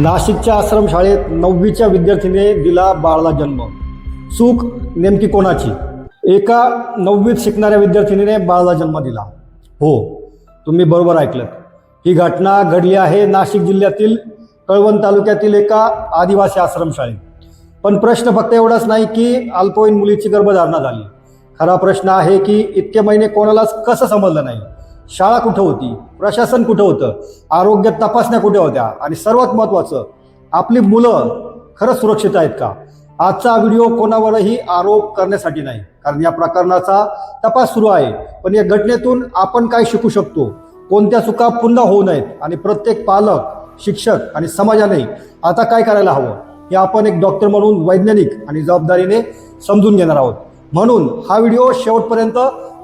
नाशिकच्या आश्रमशाळेत 9वीच्या विद्यार्थिनीने दिला बाळाला जन्म. चूक नेमकी कोणाची? एका 9वीत शिकणाऱ्या विद्यार्थिनीने बाळाला जन्म दिला. हो, तुम्ही बरोबर ऐकलं. ही घटना घडली आहे नाशिक जिल्ह्यातील कळवण तालुक्यातील एका आदिवासी आश्रमशाळेत. पण प्रश्न फक्त एवढाच नाही की अल्पवयीन मुलीची गर्भधारणा झाली. खरा प्रश्न आहे की इतके महिने कोणालाच कसं समजलं नाही? शाळा कुठं होती? प्रशासन कुठं होतं? आरोग्य तपासण्या कुठे होत्या? आणि सर्वात महत्त्वाचं, आपली मुलं खरंच सुरक्षित आहेत का? आजचा व्हिडिओ कोणावरही आरोप करण्यासाठी नाही, कारण या प्रकरणाचा तपास सुरू आहे. पण या घटनेतून आपण काय शिकू शकतो? कोणत्या चुका पुन्हा होऊ नयेत? आणि प्रत्येक पालक, शिक्षक आणि समाजाने आता काय करायला हवं हे आपण एक डॉक्टर म्हणून वैज्ञानिक आणि जबाबदारीने समजून घेणार आहोत. म्हणून हा व्हिडिओ शेवटपर्यंत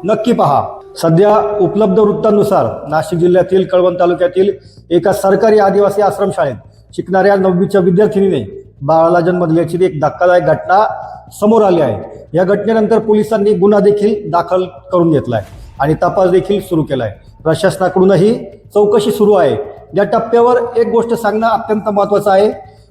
नक्की पहा. सध्या उपलब्ध वृत्तांनुसार नाशिक जिल्ह्यातील कळवण तालुक्यातील एका सरकारी आदिवासी आश्रमशाळेत शिकणाऱ्या 9वीच्या विद्यार्थिनीने बाळाला जन्म दिल्याची एक धक्कादायक घटना समोर आली आहे. या घटनेनंतर पोलिसांनी गुन्हा देखील दाखल करून घेतलाय आणि तपास देखील सुरू केलाय. प्रशासनाकडूनही चौकशी सुरू आहे. या टप्प्यावर एक गोष्ट सांगणं अत्यंत महत्त्वाचं आहे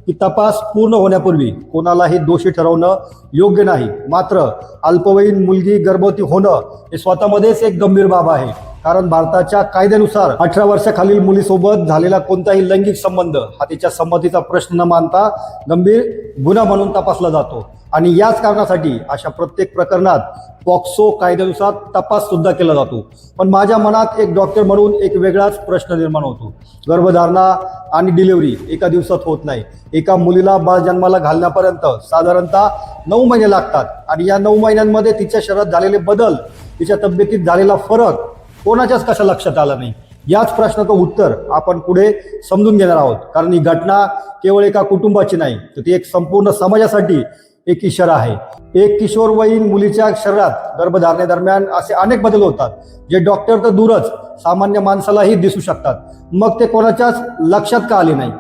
की तपास पूर्ण होण्यापूर्वी कोणालाही दोषी ठरवणं योग्य नाही. मात्र अल्पवयीन मुलगी गर्भवती होणं हे स्वतःमध्येच एक गंभीर बाब आहे. कारण भारताच्या कायद्यानुसार 18 वर्षाखालील मुलीसोबत झालेला कोणताही लैंगिक संबंध हा तिच्या संमतीचा प्रश्न न मानता गंभीर गुन्हा म्हणून तपासला जातो. आणि याच कारणासाठी अशा प्रत्येक प्रकरणात पॉक्सो कायद्यानुसार तपास सुद्धा केला जातो. पण माझ्या मनात एक डॉक्टर म्हणून एक वेगळाच प्रश्न निर्माण होतो. गर्भधारणा आणि डिलिव्हरी एका दिवसात होत नाही. एका मुलीला बाळ जन्माला घालण्यापर्यंत साधारणतः 9 महिने लागतात. आणि या 9 महिन्यांमध्ये तिच्या शरीरात झालेले बदल, तिच्या तब्येतीत झालेला फरक कोणाच्याच कशा लक्षात आला नाही? याच प्रश्नाचं उत्तर आपण पुढे समजून घेणार आहोत. कारण ही घटना केवळ एका कुटुंबाची नाही, तर ती एक संपूर्ण समाजासाठी एक इशारा आहे. एक किशोरवयीन मुलीच्या शरीरात गर्भधारणेदरम्यान असे अनेक बदल होतात जे डॉक्टर तर दूरच सामान्य माणसालाही दिसू शकतात. मग ते कोणाच्याच लक्षात का आले नाही?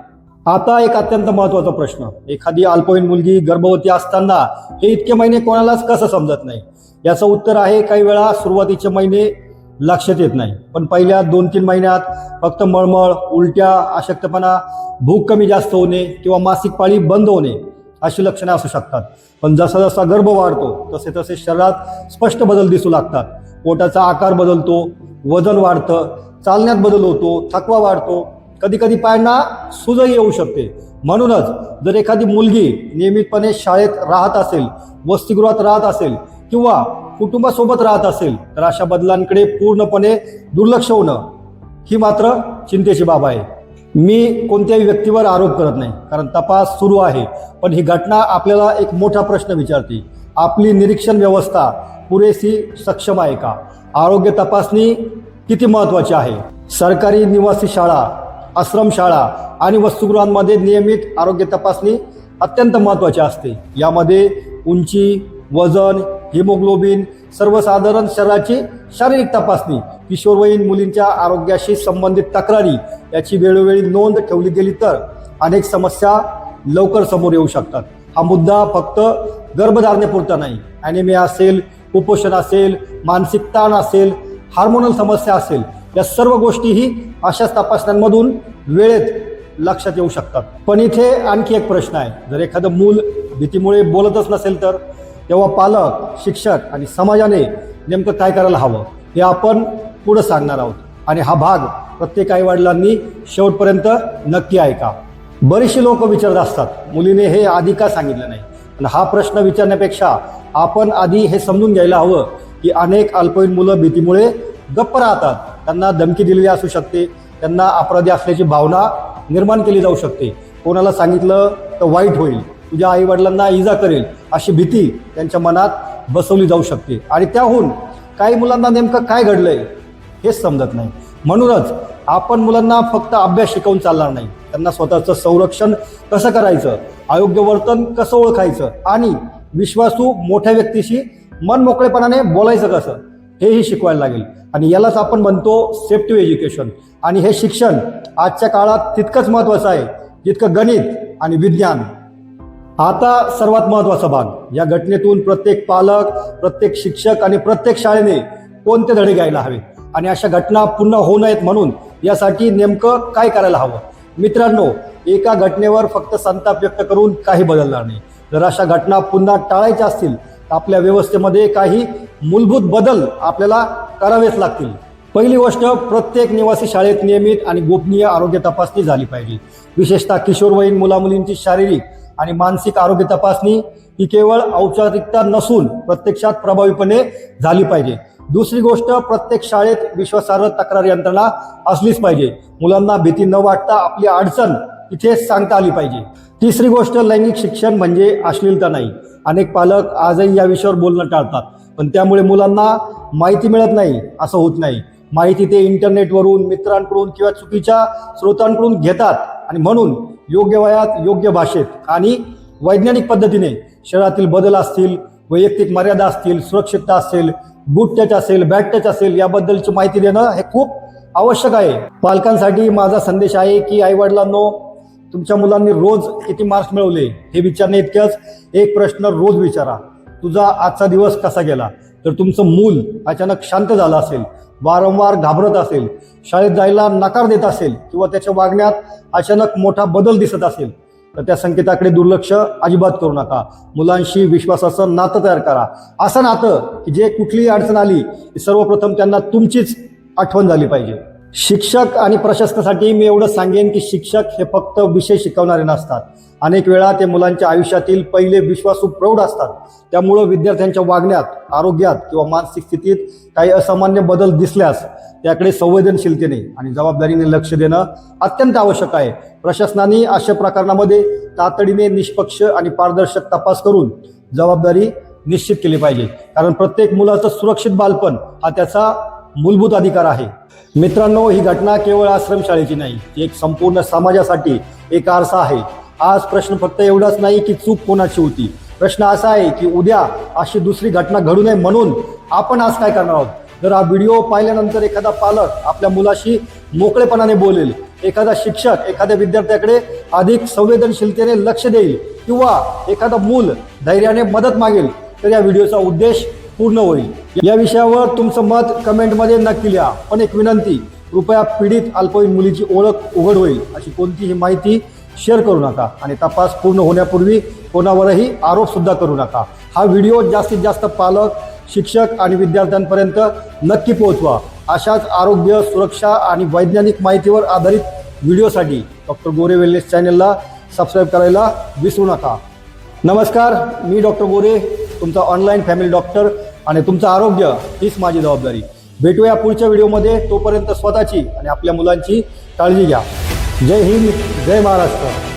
आता एक अत्यंत महत्त्वाचा प्रश्न, एखादी अल्पवयीन मुलगी गर्भवती असताना हे इतके महिने कोणालाच कसं समजत नाही? याचं उत्तर आहे, काही वेळा सुरुवातीचे महिने लक्षात येत नाही, पण पहिल्या 2-3 महिन्यात फक्त मळमळ, उलट्या, अशक्तपणा, भूक कमी जास्त होणे किंवा मासिक पाळी बंद होणे अशी लक्षणे असू शकतात. पण जसा जसा गर्भ वाढतो तसे तसे शरीरात स्पष्ट बदल दिसू लागतात. पोटाचा आकार बदलतो, वजन वाढतं, चालण्यात बदल होतो, थकवा वाढतो, कधी कधी पायांना सूजही येऊ शकते. म्हणूनच जर एखादी मुलगी नियमितपणे शाळेत राहत असेल, वसतिगृहात राहत असेल किंवा कुटुंबासोबत राहत असेल तर अशा बदलांकडे पूर्णपणे दुर्लक्ष होणं ही मात्र चिंतेची बाब आहे. मी कोणत्याही व्यक्तीवर आरोप करत नाही, कारण तपास सुरू आहे. पण ही घटना आपल्याला एक मोठा प्रश्न विचारते. आपली निरीक्षण व्यवस्था पुरेशी सक्षम आहे का? आरोग्य तपासणी किती महत्त्वाची आहे? सरकारी निवासी शाळा, आश्रमशाळा आणि वसतिगृहांमध्ये नियमित आरोग्य तपासणी अत्यंत महत्त्वाची असते. यामध्ये उंची, वजन, हिमोग्लोबिन, सर्वसाधारण शरीराची शारीरिक तपासणी, किशोरवयीन मुलींच्या आरोग्याशी संबंधित तक्रारी याची वेळोवेळी नोंद ठेवली गेली तर अनेक समस्या लवकर समोर येऊ शकतात. हा मुद्दा फक्त गर्भधारणेपुरता नाही. ॲनिमिया असेल, कुपोषण असेल, मानसिक ताण असेल, हार्मोनल समस्या असेल, या सर्व गोष्टीही अशाच तपासण्यांमधून वेळेत लक्षात येऊ शकतात. पण इथे आणखी एक प्रश्न आहे, जर एखादं मूल भीतीमुळे बोलतच नसेल तर तेव्हा पालक, शिक्षक आणि समाजाने नेमकं काय करायला हवं हे आपण पुढं सांगणार आहोत. आणि हा भाग प्रत्येक आईवडिलांनी शेवटपर्यंत नक्की ऐका. बरीचशी लोक विचारत असतात, मुलीने हे आधी का सांगितलं नाही? आणि हा प्रश्न विचारण्यापेक्षा आपण आधी हे समजून घ्यायला हवं की अनेक अल्पवयीन मुलं भीतीमुळे गप्प राहतात. त्यांना धमकी दिलेली असू शकते, त्यांना अपराधी असल्याची भावना निर्माण केली जाऊ शकते. कोणाला सांगितलं तर वाईट होईल, तुझ्या आईवडिलांना इजा करेल, अशी भीती त्यांच्या मनात बसवली जाऊ शकते. आणि त्याहून काही मुलांना नेमकं काय घडलंय हेच समजत नाही. म्हणूनच आपण मुलांना फक्त अभ्यास शिकवून चालणार नाही, त्यांना स्वतःचं संरक्षण कसं करायचं, अयोग्य वर्तन कसं ओळखायचं आणि विश्वासू मोठ्या व्यक्तीशी मनमोकळेपणाने बोलायचं कसं हेही शिकवायला लागेल. आणि यालाच आपण म्हणतो सेफ्टी एज्युकेशन. आणि हे शिक्षण आजच्या काळात तितकंच महत्त्वाचं आहे जितकं गणित आणि विज्ञान. आता सर्वात महत्त्वाचा भाग, या घटनेतून प्रत्येक पालक, प्रत्येक शिक्षक आणि प्रत्येक शाळेने कोणते धडे घ्यायला हवे आणि अशा घटना पुन्हा होऊ नयेत म्हणून यासाठी नेमकं काय करायला हवं मित्रांनो, एका घटनेवर फक्त संताप व्यक्त करून काही बदलणार नाही. जर अशा घटना पुन्हा टाळायच्या असतील तर आपल्या व्यवस्थेमध्ये काही मूलभूत बदल आपल्याला करावेच लागतील. पहिली गोष्ट, प्रत्येक निवासी शाळेत नियमित आणि गोपनीय आरोग्य तपासणी झाली पाहिजे. विशेषतः किशोरवयीन मुलामुलींची शारीरिक आणि मानसिक आरोग्य तपासणी ही केवळ औपचारिकता नसून प्रत्यक्षात प्रभावीपणे झाली पाहिजे. दुसरी गोष्ट, प्रत्येक शाळेत विश्वासार्ह तक्रार यंत्रणा असलीच पाहिजे. मुलांना भीती न वाटता आपली अडचण तिथे सांगता आली पाहिजे. तिसरी गोष्ट, लैंगिक शिक्षण म्हणजे अश्लीलता नाही. अनेक पालक आजही या विषयावर बोलणं टाळतात, पण त्यामुळे मुलांना माहिती मिळत नाही असं होत नाही. माहिती ते इंटरनेटवरून, मित्रांकडून किंवा चुकीच्या स्रोतांकडून घेतात आणि म्हणून योग्य वयात, योग्य भाषेत आणि वैज्ञानिक पद्धतीने शरीरातील बदल असतील, वैयक्तिक मर्यादा असतील, सुरक्षितता असेल, गुड टच असेल, बॅड टच असेल याबद्दलची माहिती देणं हे खूप आवश्यक आहे. पालकांसाठी माझा संदेश आहे की आईवडिलांनो, तुमच्या मुलांनी रोज किती मार्क्स मिळवले हे विचारणे इतकंच एक प्रश्न रोज विचारा. तुझा आजचा दिवस कसा गेला? तर तुमचं मूल अचानक शांत झालं असेल, वारंवार घाबरत असेल, शाळेत जायला नकार देत असेल किंवा त्याच्या वागण्यात अचानक मोठा बदल दिसत असेल तर त्या संकेताकडे दुर्लक्ष अजिबात करू नका. मुलांशी विश्वासाचं नातं तयार करा. असं नातं की जे कुठलीही अडचण आली की सर्वप्रथम त्यांना तुमचीच आठवण झाली पाहिजे. शिक्षक आणि प्रशासनासाठी मी एवढं सांगेन की शिक्षक हे फक्त विषय शिकवणारे नसतात. अनेक वेळा ते मुलांच्या आयुष्यातील पहिले विश्वासू प्रौढ असतात. त्यामुळं विद्यार्थ्यांच्या वागण्यात, आरोग्यात किंवा मानसिक स्थितीत काही असामान्य बदल दिसल्यास त्याकडे संवेदनशीलतेने आणि जबाबदारीने लक्ष देणं अत्यंत आवश्यक आहे. प्रशासनाने अशा प्रकरणामध्ये तातडीने निष्पक्ष आणि पारदर्शक तपास करून जबाबदारी निश्चित केली पाहिजे. कारण प्रत्येक मुलाचं सुरक्षित बालपण हा त्याचा मूलभूत अधिकार आहे. मित्रांनो, ही घटना केवळ आश्रमशाळेची नाही, ती एक संपूर्ण समाजासाठी एक आरसा आहे. आज प्रश्न फक्त एवढाच नाही की चूक कोणाची होती. प्रश्न असा आहे की उद्या अशी दुसरी घटना घडू नये म्हणून आपण आज काय करणार आहोत. जर हा व्हिडिओ पाहिल्यानंतर एखादा पालक आपल्या मुलाशी मोकळेपणाने बोलेल, एखादा शिक्षक एखाद्या विद्यार्थ्याकडे अधिक संवेदनशीलतेने लक्ष देईल किंवा एखादा मूल धैर्याने मदत मागेल तर या व्हिडिओचा उद्देश पूर्ण होईल. या विषयावर तुमचं मत कमेंटमध्ये नक्की लिहा. पण एक विनंती, कृपया पीडित अल्पवयीन मुलीची ओळख उघड होईल अशी कोणतीही माहिती शेअर करू नका आणि तपास पूर्ण होण्यापूर्वी कोणावरही आरोप सुद्धा करू नका. हा व्हिडिओ जास्तीत जास्त पालक, शिक्षक आणि विद्यार्थ्यांपर्यंत नक्की पोहोचवा. अशाच आरोग्य, सुरक्षा आणि वैज्ञानिक माहितीवर आधारित व्हिडिओसाठी डॉक्टर गोरे वेलनेस चॅनलला सबस्क्राईब करायला विसरू नका. नमस्कार, मी डॉक्टर गोरे, तुमचा ऑनलाईन फॅमिली डॉक्टर आणि तुमचं आरोग्य हीच माझी जबाबदारी. भेटूया पुढच्या व्हिडिओमध्ये. तोपर्यंत स्वतःची आणि आपल्या मुलांची काळजी घ्या. जय हिंद, जय महाराष्ट्र.